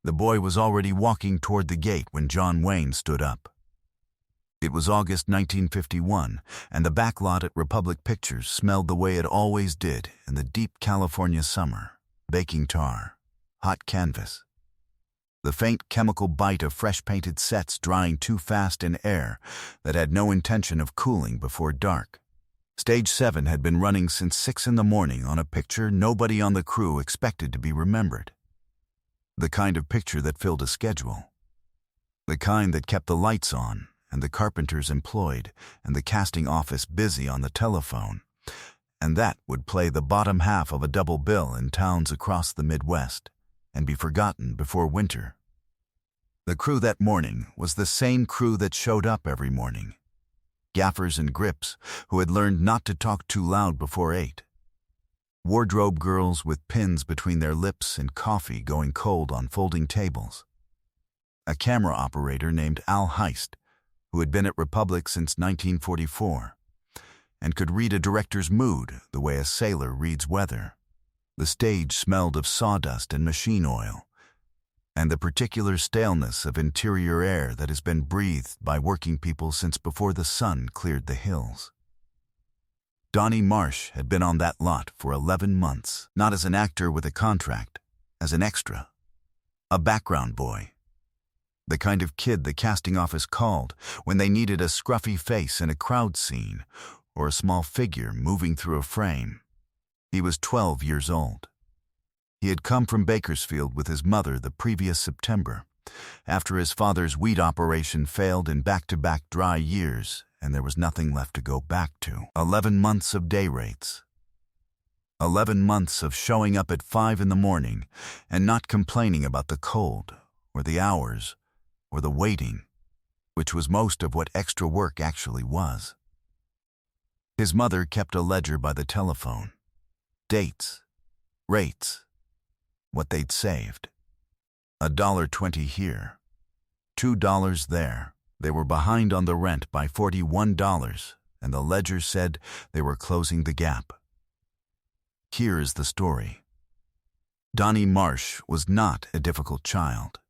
The boy was already walking toward the gate when John Wayne stood up. It was August 1951, and the back lot at Republic Pictures smelled the way it always did in the deep California summer: baking tar, hot canvas, the faint chemical bite of fresh-painted sets drying too fast in air that had no intention of cooling before dark. Stage 7 had been running since 6 in the morning on a picture nobody on the crew expected to be remembered. The kind of picture that filled a schedule. The kind that kept the lights on, and the carpenters employed, and the casting office busy on the telephone, and that would play the bottom half of a double bill in towns across the Midwest, and be forgotten before winter. The crew that morning was the same crew that showed up every morning. Gaffers and grips who had learned not to talk too loud before 8. Wardrobe girls with pins between their lips and coffee going cold on folding tables. A camera operator named Al Heist, who had been at Republic since 1944, and could read a director's mood the way a sailor reads weather. The stage smelled of sawdust and machine oil, and the particular staleness of interior air that has been breathed by working people since before the sun cleared the hills. Donnie Marsh had been on that lot for 11 months, not as an actor with a contract, as an extra, a background boy. The kind of kid the casting office called when they needed a scruffy face in a crowd scene or a small figure moving through a frame. He was 12 years old. He had come from Bakersfield with his mother the previous September, after his father's wheat operation failed in back-to-back dry years and there was nothing left to go back to. 11 months of day rates. 11 months of showing up at 5 in the morning and not complaining about the cold or the hours or the waiting, which was most of what extra work actually was. His mother kept a ledger by the telephone. Dates, rates, what they'd saved. $1.20 here, $2 there. They were behind on the rent by $41, and the ledger said they were closing the gap. Here is the story. Donnie Marsh was not a difficult child.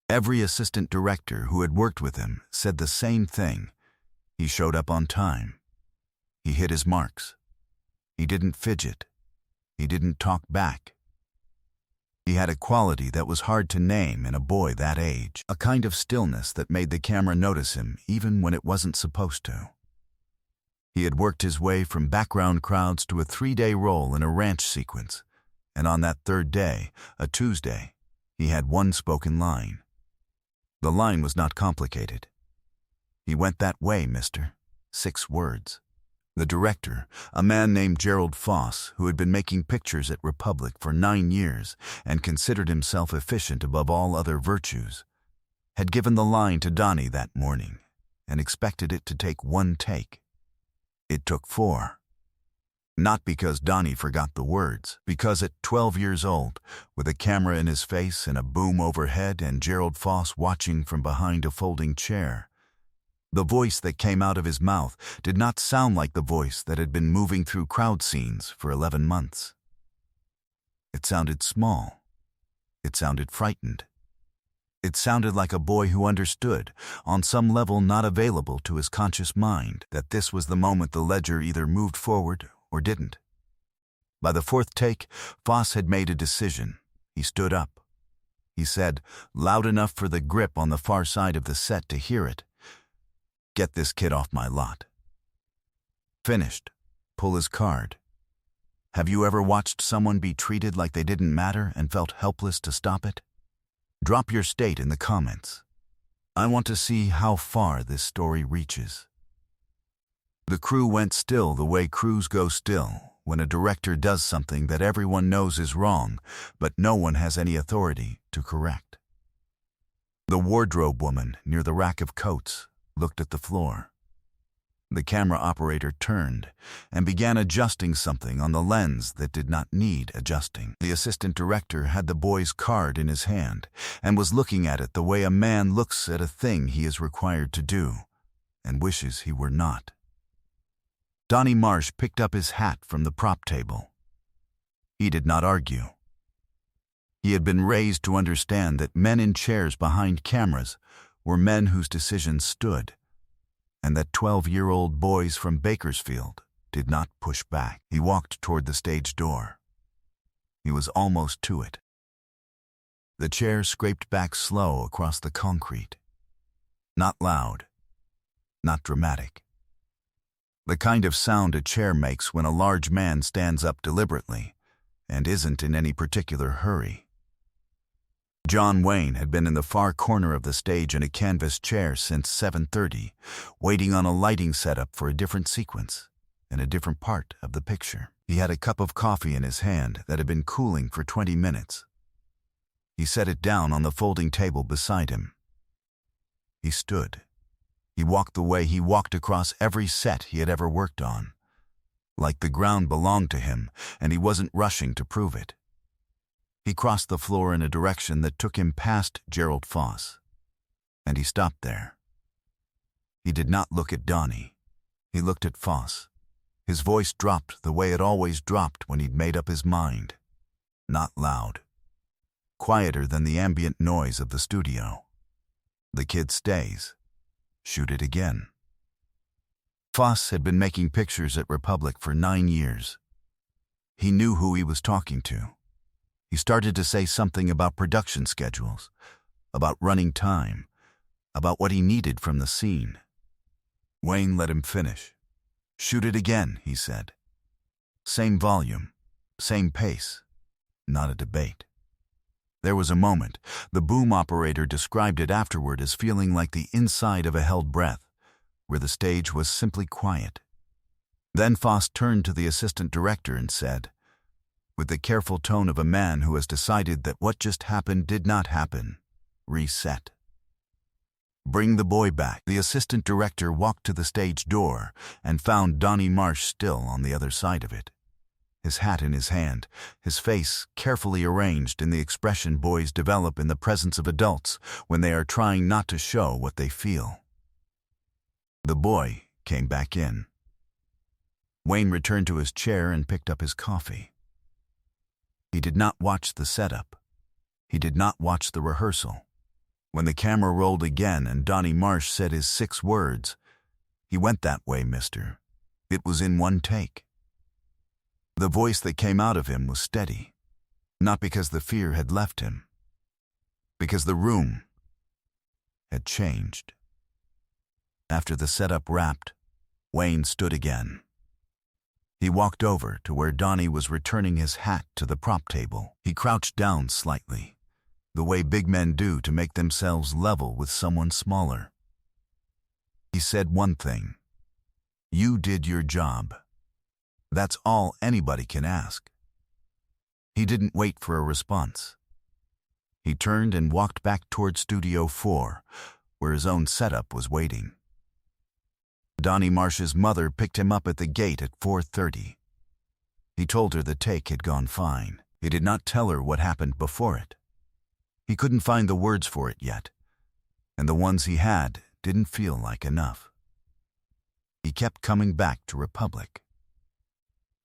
Every assistant director who had worked with him said the same thing. He showed up on time. He hit his marks. He didn't fidget. He didn't talk back. He had a quality that was hard to name in a boy that age, a kind of stillness that made the camera notice him even when it wasn't supposed to. He had worked his way from background crowds to a 3-day role in a ranch sequence, and on that 3rd day, a Tuesday, he had one spoken line. The line was not complicated. "He went that way, mister." 6 words. The director, a man named Gerald Foss, who had been making pictures at Republic for 9 years and considered himself efficient above all other virtues, had given the line to Donnie that morning and expected it to take 1 take. It took 4. Not because Donnie forgot the words, because at 12 years old, with a camera in his face and a boom overhead and Gerald Foss watching from behind a folding chair, the voice that came out of his mouth did not sound like the voice that had been moving through crowd scenes for 11 months. It sounded small. It sounded frightened. It sounded like a boy who understood, on some level not available to his conscious mind, that this was the moment the ledger either moved forward or didn't. By the 4th take, Foss had made a decision. He stood up. He said, loud enough for the grip on the far side of the set to hear it, "Get this kid off my lot." Finished. Pull his card. Have you ever watched someone be treated like they didn't matter and felt helpless to stop it? Drop your state in the comments. I want to see how far this story reaches. The crew went still the way crews go still when a director does something that everyone knows is wrong, but no one has any authority to correct. The wardrobe woman near the rack of coats looked at the floor. The camera operator turned and began adjusting something on the lens that did not need adjusting. The assistant director had the boy's card in his hand and was looking at it the way a man looks at a thing he is required to do and wishes he were not. Donnie Marsh picked up his hat from the prop table. He did not argue. He had been raised to understand that men in chairs behind cameras were men whose decisions stood, and that 12-year-old boys from Bakersfield did not push back. He walked toward the stage door. He was almost to it. The chair scraped back slow across the concrete. Not loud, not dramatic. The kind of sound a chair makes when a large man stands up deliberately and isn't in any particular hurry. John Wayne had been in the far corner of the stage in a canvas chair since 7:30, waiting on a lighting setup for a different sequence in a different part of the picture. He had a cup of coffee in his hand that had been cooling for 20 minutes. He set it down on the folding table beside him. He stood. He walked the way he walked across every set he had ever worked on, like the ground belonged to him and he wasn't rushing to prove it. He crossed the floor in a direction that took him past Gerald Foss, and he stopped there. He did not look at Donnie. He looked at Foss. His voice dropped the way it always dropped when he'd made up his mind. Not loud. Quieter than the ambient noise of the studio. The kid stays. Shoot it again. Foss had been making pictures at Republic for 9 years. He knew who he was talking to. He started to say something about production schedules, about running time, about what he needed from the scene. Wayne let him finish. Shoot it again, he said. Same volume, same pace, not a debate. There was a moment. The boom operator described it afterward as feeling like the inside of a held breath, where the stage was simply quiet. Then Foss turned to the assistant director and said, with the careful tone of a man who has decided that what just happened did not happen, reset. Bring the boy back. The assistant director walked to the stage door and found Donnie Marsh still on the other side of it. His hat in his hand, his face carefully arranged in the expression boys develop in the presence of adults when they are trying not to show what they feel. The boy came back in. Wayne returned to his chair and picked up his coffee. He did not watch the setup. He did not watch the rehearsal. When the camera rolled again and Donnie Marsh said his 6 words, "He went that way, mister," it was in one take. The voice that came out of him was steady, not because the fear had left him, because the room had changed. After the setup wrapped, Wayne stood again. He walked over to where Donnie was returning his hat to the prop table. He crouched down slightly, the way big men do to make themselves level with someone smaller. He said one thing. You did your job. That's all anybody can ask. He didn't wait for a response. He turned and walked back toward Studio 4, where his own setup was waiting. Donnie Marsh's mother picked him up at the gate at 4:30. He told her the take had gone fine. He did not tell her what happened before it. He couldn't find the words for it yet, and the ones he had didn't feel like enough. He kept coming back to Republic.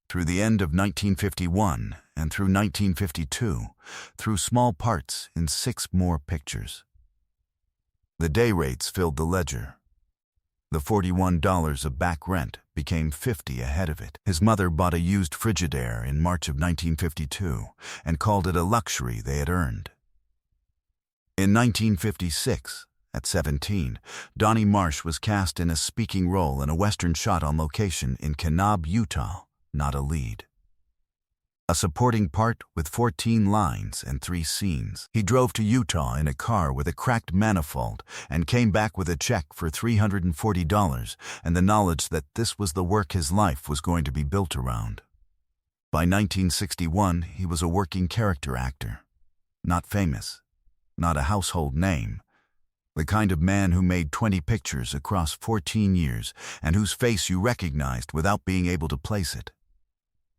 Through the end of 1951 and through 1952, through small parts in 6 more pictures. The day rates filled the ledger. The $41 of back rent became $50 ahead of it. His mother bought a used Frigidaire in March of 1952 and called it a luxury they had earned. In 1956, at 17, Donnie Marsh was cast in a speaking role in a Western shot on location in Kanab, Utah, not a lead. A supporting part with 14 lines and 3 scenes. He drove to Utah in a car with a cracked manifold and came back with a check for $340 and the knowledge that this was the work his life was going to be built around. By 1961, he was a working character actor. Not famous, not a household name. The kind of man who made 20 pictures across 14 years and whose face you recognized without being able to place it.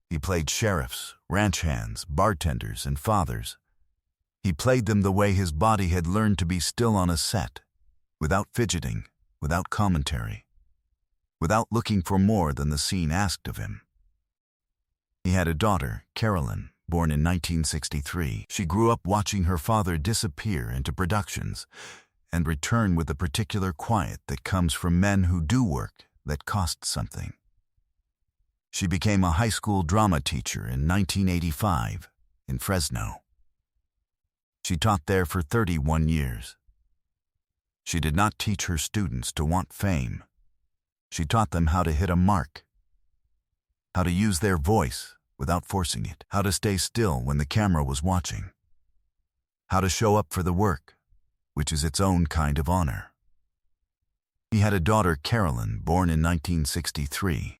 He played sheriffs, ranch hands, bartenders, and fathers. He played them the way his body had learned to be still on a set, without fidgeting, without commentary, without looking for more than the scene asked of him. He had a daughter, Carolyn, born in 1963. She grew up watching her father disappear into productions and return with the particular quiet that comes from men who do work that costs something. She became a high school drama teacher in 1985 in Fresno. She taught there for 31 years. She did not teach her students to want fame. She taught them how to hit a mark, how to use their voice without forcing it, how to stay still when the camera was watching, how to show up for the work, which is its own kind of honor. He had a daughter, Carolyn, born in 1963.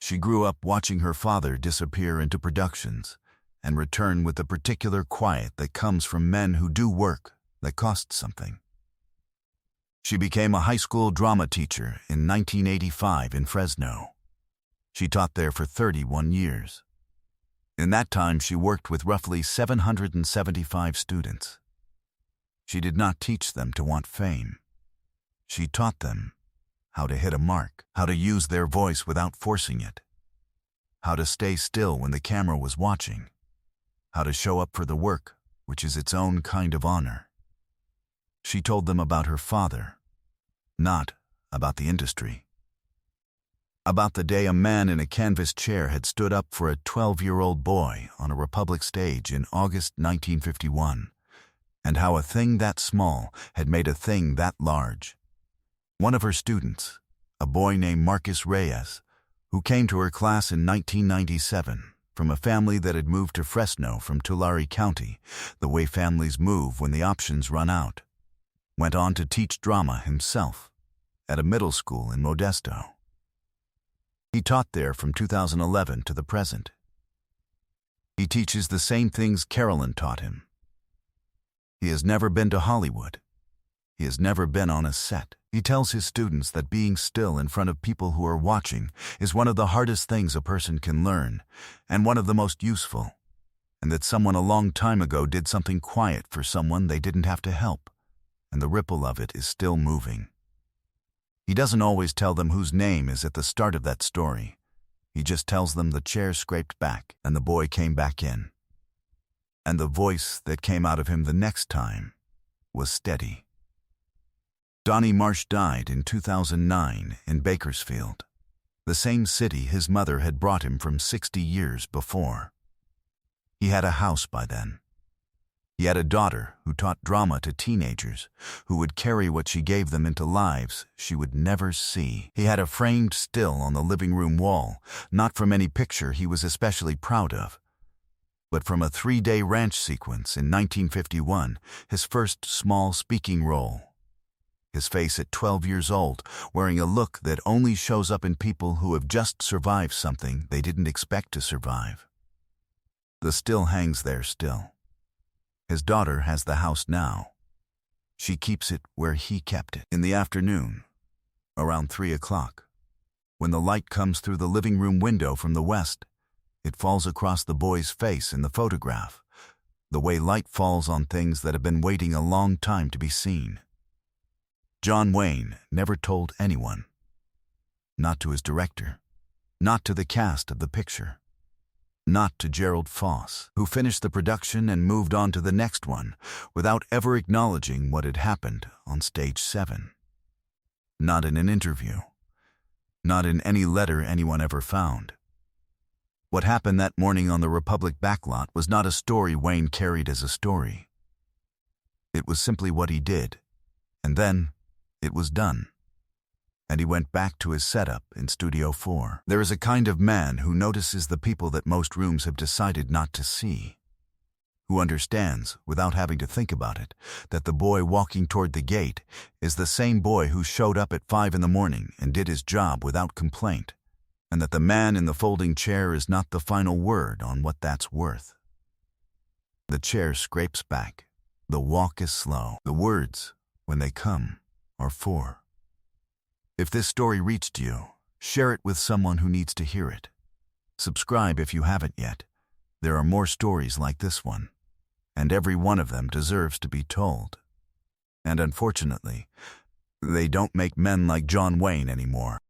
She grew up watching her father disappear into productions and return with the particular quiet that comes from men who do work that costs something. She became a high school drama teacher in 1985 in Fresno. She taught there for 31 years. In that time, she worked with roughly 775 students. She did not teach them to want fame. She taught them how to hit a mark, how to use their voice without forcing it, how to stay still when the camera was watching, how to show up for the work, which is its own kind of honor. She told them about her father, not about the industry. About the day a man in a canvas chair had stood up for a 12-year-old boy on a Republic stage in August 1951, and how a thing that small had made a thing that large. One of her students, a boy named Marcus Reyes, who came to her class in 1997 from a family that had moved to Fresno from Tulare County, the way families move when the options run out, went on to teach drama himself at a middle school in Modesto. He taught there from 2011 to the present. He teaches the same things Carolyn taught him. He has never been to Hollywood. He has never been on a set. He tells his students that being still in front of people who are watching is one of the hardest things a person can learn, and one of the most useful, and that someone a long time ago did something quiet for someone they didn't have to help, and the ripple of it is still moving. He doesn't always tell them whose name is at the start of that story. He just tells them the chair scraped back and the boy came back in. And the voice that came out of him the next time was steady. Donnie Marsh died in 2009 in Bakersfield, the same city his mother had brought him from 60 years before. He had a house by then. He had a daughter who taught drama to teenagers, who would carry what she gave them into lives she would never see. He had a framed still on the living room wall, not from any picture he was especially proud of, but from a 3-day ranch sequence in 1951, his first small speaking role. His face at 12 years old, wearing a look that only shows up in people who have just survived something they didn't expect to survive. The still hangs there still. His daughter has the house now. She keeps it where he kept it. In the afternoon, around 3 o'clock, when the light comes through the living room window from the west, it falls across the boy's face in the photograph, the way light falls on things that have been waiting a long time to be seen. John Wayne never told anyone. Not to his director, not to the cast of the picture, not to Gerald Foss, who finished the production and moved on to the next one without ever acknowledging what had happened on stage 7. Not in an interview, not in any letter anyone ever found. What happened that morning on the Republic backlot was not a story Wayne carried as a story. It was simply what he did, and then it was done. And he went back to his setup in Studio 4. There is a kind of man who notices the people that most rooms have decided not to see, who understands, without having to think about it, that the boy walking toward the gate is the same boy who showed up at 5 in the morning and did his job without complaint, and that the man in the folding chair is not the final word on what that's worth. The chair scrapes back. The walk is slow. The words, when they come, are for. If this story reached you, share it with someone who needs to hear it. Subscribe if you haven't yet. There are more stories like this one, and every one of them deserves to be told. And unfortunately, they don't make men like John Wayne anymore.